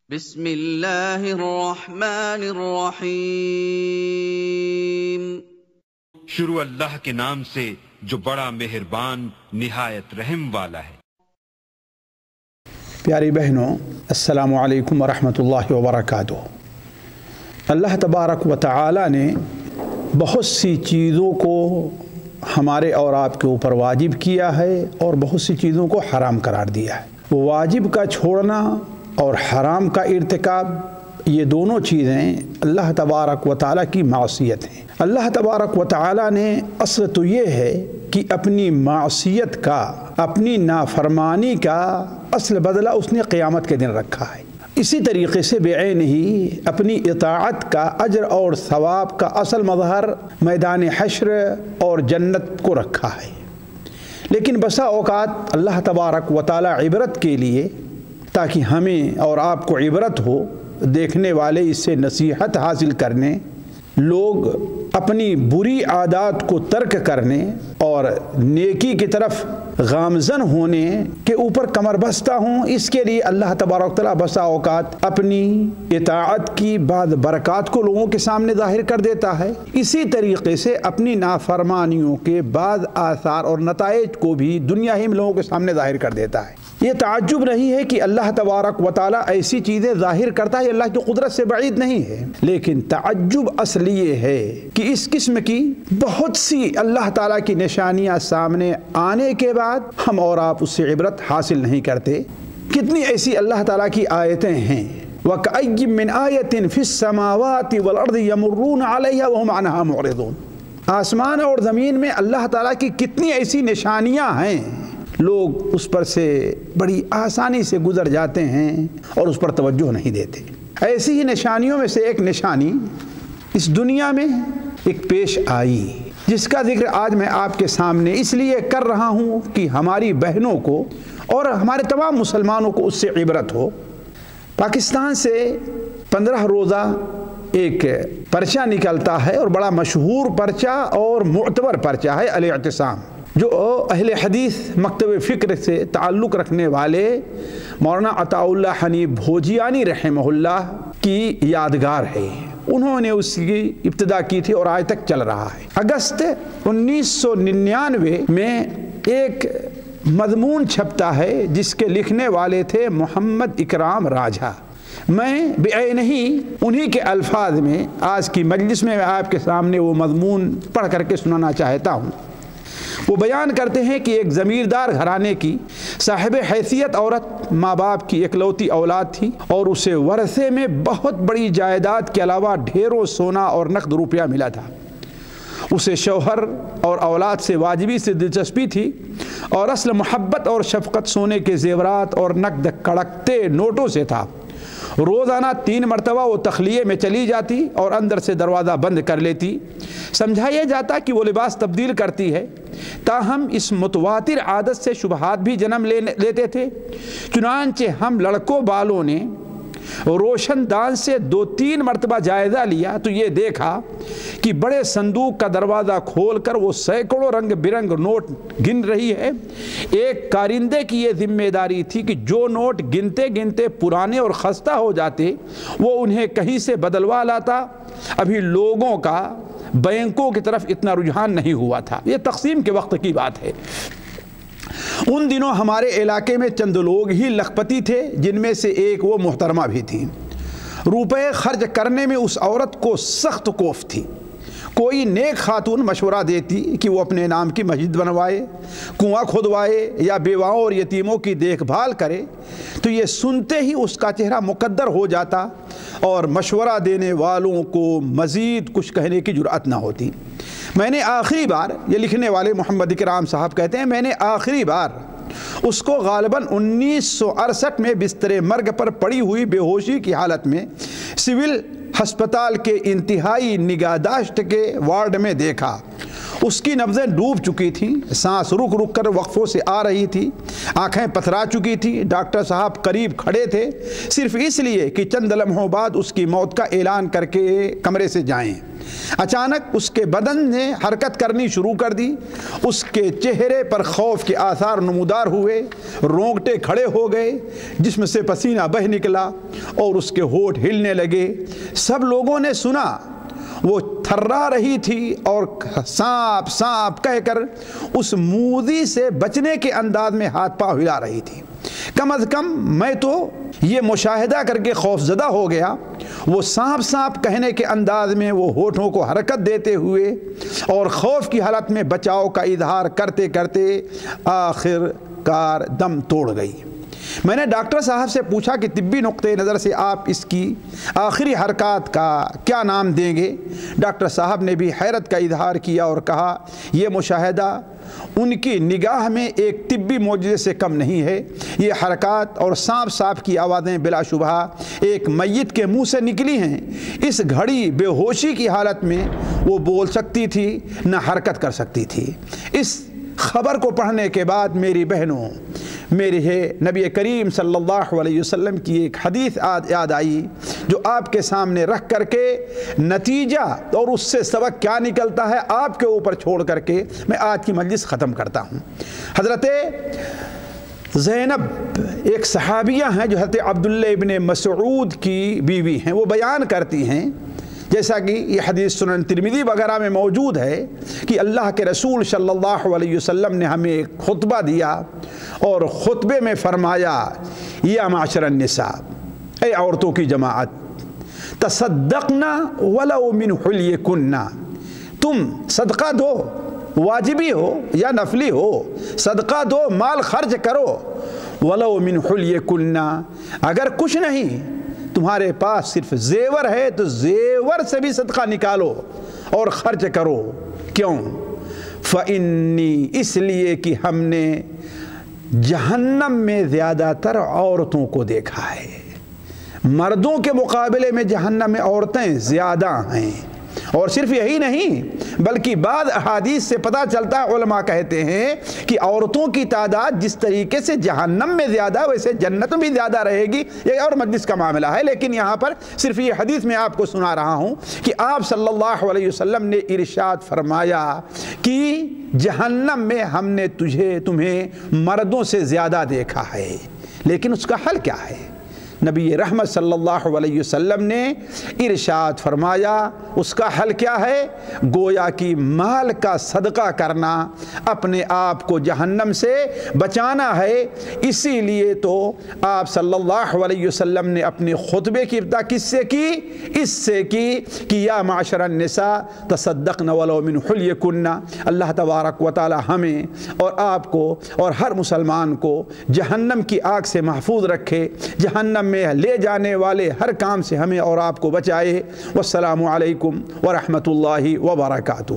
بسم اللہ الرحمن الرحیم۔ شروع اللہ کے نام سے جو بڑا مہربان نہایت رحم والا ہے۔ پیاری بہنوں، السلام علیکم ورحمۃ اللہ وبرکاتہ۔ اللہ تبارک و تعالی نے بہت سی چیزوں کو ہمارے اور آپ کے اوپر واجب کیا ہے اور بہت سی چیزوں کو حرام قرار دیا ہے۔ واجب کا چھوڑنا اور حرام کا ارتکاب، یہ دونوں چیزیں اللہ تبارک و تعالی کی معصیت ہیں۔ اللہ تبارک و تعالی نے اصل تو یہ ہے کہ اپنی معصیت کا، اپنی نافرمانی کا اصل بدلہ اس نے قیامت کے دن رکھا ہے۔ اسی طریقے سے بعین ہی اپنی اطاعت کا اجر اور ثواب کا اصل مظہر میدان حشر اور جنت کو رکھا ہے۔ لیکن بسا اوقات اللہ تبارک و تعالی عبرت کے لیے، تاکہ ہمیں اور آپ کو عبرت ہو، دیکھنے والے اس سے نصیحت حاصل کرنے، لوگ اپنی بری عادات کو ترک کرنے اور نیکی کی طرف گامزن ہونے کے اوپر کمر بستہ ہوں، اس کے لیے اللہ تبارک و تعالی بسا اوقات اپنی اطاعت کی بعض برکات کو لوگوں کے سامنے ظاہر کر دیتا ہے۔ اسی طریقے سے اپنی نافرمانیوں کے بعض آثار اور نتائج کو بھی دنیا ہی میں لوگوں کے سامنے ظاہر کر دیتا ہے۔ یہ تعجب نہیں ہے کہ اللہ تبارک و تعالی ایسی چیزیں ظاہر کرتا ہے، اللہ کی قدرت سے بعید نہیں ہے، لیکن تعجب اصل یہ ہے کہ اس قسم کی بہت سی اللہ تعالیٰ کی نشانیاں سامنے آنے کے بعد ہم اور آپ اس سے عبرت حاصل نہیں کرتے۔ کتنی ایسی اللہ تعالیٰ کی آیتیں ہیں، وَكَأَيٍّ مِّنْ آيَةٍ فِي السَّمَاوَاتِ وَالْأَرْضِ يَمُرُّونَ عَلَيْهَا وَهُمْ عَنْهَا مُعْرِضُونَ۔ آسمان اور زمین میں اللہ تعالیٰ کی کتنی ایسی نشانیاں ہیں، لوگ اس پر سے بڑی آسانی سے گزر جاتے ہیں اور اس پر توجہ نہیں دیتے۔ ایسی ہی نشانیوں میں سے ایک نشانی اس دنیا میں ایک پیش آئی، جس کا ذکر آج میں آپ کے سامنے اس لیے کر رہا ہوں کہ ہماری بہنوں کو اور ہمارے تمام مسلمانوں کو اس سے عبرت ہو۔ پاکستان سے 15 روزہ ایک پرچہ نکلتا ہے اور بڑا مشہور پرچہ اور معتبر پرچہ ہے الاعتصام، جو اہل حدیث مکتب فکر سے تعلق رکھنے والے مولانا عطاء اللہ حنیف بھوجیانی رحمہ اللہ کی یادگار ہے۔ انہوں نے اس کی ابتدا کی تھی اور آج تک چل رہا ہے۔ اگست 1999 میں ایک مضمون چھپتا ہے جس کے لکھنے والے تھے محمد اکرام راجھا۔ میں بعین ہی انہی کے الفاظ میں آج کی مجلس میں آپ کے سامنے وہ مضمون پڑھ کر کے سنانا چاہتا ہوں۔ وہ بیان کرتے ہیں کہ ایک زمیندار گھرانے کی صاحب حیثیت عورت ماں باپ کی اکلوتی اولاد تھی اور اسے ورثے میں بہت بڑی جائیداد کے علاوہ ڈھیروں سونا اور نقد روپیہ ملا تھا۔ اسے شوہر اور اولاد سے واجبی سے دلچسپی تھی اور اصل محبت اور شفقت سونے کے زیورات اور نقد کڑکتے نوٹوں سے تھا۔ روزانہ 3 مرتبہ وہ تخلیے میں چلی جاتی اور اندر سے دروازہ بند کر لیتی۔ سمجھایا جاتا کہ وہ لباس تبدیل کرتی ہے، تاہم اس متواتر عادت سے شبہات بھی جنم لیتے تھے۔ چنانچہ ہم لڑکوں بالوں نے روشن دان سے 2-3 مرتبہ جائزہ لیا تو یہ دیکھا کہ بڑے صندوق کا دروازہ کھول کر وہ سینکڑوں رنگ برنگ نوٹ گن رہی ہے۔ ایک کارندے کی یہ ذمہ داری تھی کہ جو نوٹ گنتے گنتے پرانے اور خستہ ہو جاتے وہ انہیں کہیں سے بدلوا لاتا۔ ابھی لوگوں کا بینکوں کی طرف اتنا رجحان نہیں ہوا تھا، یہ تقسیم کے وقت کی بات ہے۔ ان دنوں ہمارے علاقے میں چند لوگ ہی لکھپتی تھے، جن میں سے ایک وہ محترمہ بھی تھی۔ روپے خرچ کرنے میں اس عورت کو سخت کوف تھی۔ کوئی نیک خاتون مشورہ دیتی کہ وہ اپنے نام کی مسجد بنوائے، کنواں کھودوائے یا بیواؤں اور یتیموں کی دیکھ بھال کرے تو یہ سنتے ہی اس کا چہرہ مقدر ہو جاتا اور مشورہ دینے والوں کو مزید کچھ کہنے کی جرأت نہ ہوتی۔ میں نے آخری بار، یہ لکھنے والے محمد اکرام صاحب کہتے ہیں، میں نے آخری بار اس کو غالباً 1968 میں بستر مرگ پر پڑی ہوئی بے ہوشی کی حالت میں سول ہسپتال کے انتہائی نگہداشت کے وارڈ میں دیکھا۔ اس کی نبضیں ڈوب چکی تھیں، سانس رک رک کر وقفوں سے آ رہی تھی، آنکھیں پتھرا چکی تھیں۔ ڈاکٹر صاحب قریب کھڑے تھے صرف اس لیے کہ چند لمحوں بعد اس کی موت کا اعلان کر کے کمرے سے جائیں۔ اچانک اس کے بدن نے حرکت کرنی شروع کر دی، اس کے چہرے پر خوف کے آثار نمودار ہوئے، رونگٹے کھڑے ہو گئے، جسم سے پسینہ بہہ نکلا اور اس کے ہونٹ ہلنے لگے۔ سب لوگوں نے سنا وہ تھرا رہی تھی اور سانپ سانپ کہہ کر اس موذی سے بچنے کے انداز میں ہاتھ پاؤں ہلا رہی تھی۔ کم از کم میں تو یہ مشاہدہ کر کے خوف زدہ ہو گیا، وہ سانپ سانپ کہنے کے انداز میں وہ ہونٹوں کو حرکت دیتے ہوئے اور خوف کی حالت میں بچاؤ کا اظہار کرتے کرتے آخر کار دم توڑ گئی۔ میں نے ڈاکٹر صاحب سے پوچھا کہ طبی نقطہ نظر سے آپ اس کی آخری حرکات کا کیا نام دیں گے؟ ڈاکٹر صاحب نے بھی حیرت کا اظہار کیا اور کہا یہ مشاہدہ ان کی نگاہ میں ایک طبی معجزے سے کم نہیں ہے۔ یہ حرکات اور سانپ سانپ کی آوازیں بلا شبہ ایک میت کے منہ سے نکلی ہیں۔ اس گھڑی بے ہوشی کی حالت میں وہ بول سکتی تھی نہ حرکت کر سکتی تھی۔ اس خبر کو پڑھنے کے بعد میری بہنوں، میرے نبی کریم صلی اللہ علیہ وسلم کی ایک حدیث یاد آئی جو آپ کے سامنے رکھ کر کے نتیجہ اور اس سے سبق کیا نکلتا ہے آپ کے اوپر چھوڑ کر کے میں آج کی مجلس ختم کرتا ہوں۔ حضرت زینب ایک صحابیہ ہیں جو حضرت عبداللہ ابن مسعود کی بیوی ہیں۔ وہ بیان کرتی ہیں، جیسا کہ یہ حدیث سنن ترمذی وغیرہ میں موجود ہے، کہ اللہ کے رسول صلی اللہ علیہ وسلم نے ہمیں ایک خطبہ دیا اور خطبے میں فرمایا یا معاشر النساء، اے عورتوں کی جماعت، تصدقنا ولو من حلیکن، تم صدقہ دو، واجبی ہو یا نفلی ہو، صدقہ دو، مال خرچ کرو، ولو من حلیکن، اگر کچھ نہیں تمہارے پاس صرف زیور ہے تو زیور سے بھی صدقہ نکالو اور خرچ کرو۔ کیوں؟ فإنی، اس لیے کہ ہم نے جہنم میں زیادہ تر عورتوں کو دیکھا ہے، مردوں کے مقابلے میں جہنم میں عورتیں زیادہ ہیں۔ اور صرف یہی نہیں بلکہ بعض احادیث سے پتہ چلتا ہے، علماء کہتے ہیں کہ عورتوں کی تعداد جس طریقے سے جہنم میں زیادہ ویسے جنت میں بھی زیادہ رہے گی۔ یہ اور مجلس کا معاملہ ہے، لیکن یہاں پر صرف یہ حدیث میں آپ کو سنا رہا ہوں کہ آپ صلی اللہ علیہ وسلم نے ارشاد فرمایا کہ جہنم میں ہم نے تمہیں مردوں سے زیادہ دیکھا ہے، لیکن اس کا حل کیا ہے؟ نبی رحمت صلی اللہ علیہ وسلم نے ارشاد فرمایا اس کا حل کیا ہے؟ گویا کہ مال کا صدقہ کرنا، اپنے آپ کو جہنم سے بچانا ہے۔ اسی لیے تو آپ صلی اللہ علیہ وسلم نے اپنے خطبے کی ابتدا کس سے کی؟ اس سے کی کہ یا معاشر النساء تصدقن ولو من حلیکن۔ اللہ تبارک و تعالی ہمیں اور آپ کو اور ہر مسلمان کو جہنم کی آگ سے محفوظ رکھے، جہنم میں لے جانے والے ہر کام سے ہمیں اور آپ کو بچائے۔ والسلام علیکم ورحمۃ اللہ وبرکاتہ۔